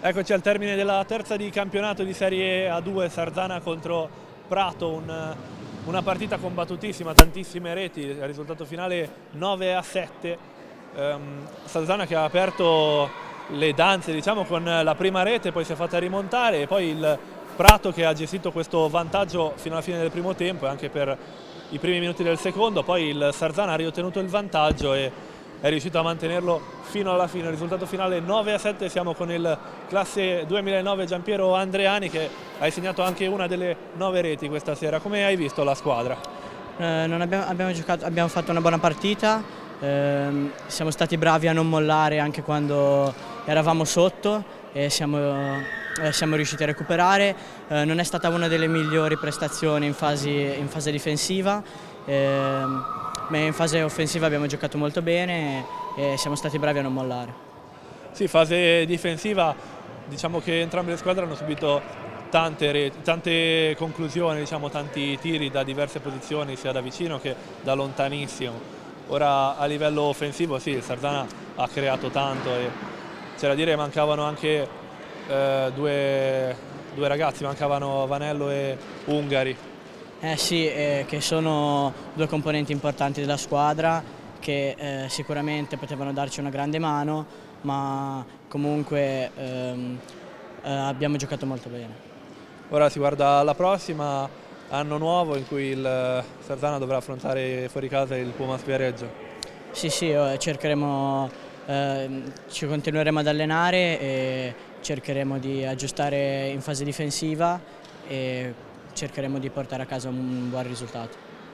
Eccoci al termine della terza di campionato di Serie A2, Sarzana contro Prato, una partita combattutissima, tantissime reti, il risultato finale 9-7. Sarzana che ha aperto le danze, diciamo, con la prima rete, poi si è fatta rimontare, e poi il Prato che ha gestito questo vantaggio fino alla fine del primo tempo e anche per i primi minuti del secondo. Poi il Sarzana ha riottenuto il vantaggio e è riuscito a mantenerlo fino alla fine. Il risultato finale 9-7, siamo con il classe 2009 Giampiero Andreani, che hai segnato anche una delle 9 reti questa sera. Come hai visto la squadra? Abbiamo fatto una buona partita, siamo stati bravi a non mollare anche quando eravamo sotto e siamo riusciti a recuperare. Non è stata una delle migliori prestazioni in fase difensiva, ma in fase offensiva abbiamo giocato molto bene e siamo stati bravi a non mollare. Sì, fase difensiva, diciamo che entrambe le squadre hanno subito tante conclusioni, diciamo, tanti tiri da diverse posizioni, sia da vicino che da lontanissimo. Ora a livello offensivo sì, il Sarzana ha creato tanto e c'è da dire mancavano anche due ragazzi, mancavano Vanello e Ungari. Sì, che sono due componenti importanti della squadra che sicuramente potevano darci una grande mano, ma comunque abbiamo giocato molto bene. Ora si guarda alla prossima, anno nuovo in cui il Sarzana dovrà affrontare fuori casa il Pumas Viareggio. Sì, ci continueremo ad allenare e cercheremo di aggiustare in fase difensiva e cercheremo di portare a casa un buon risultato.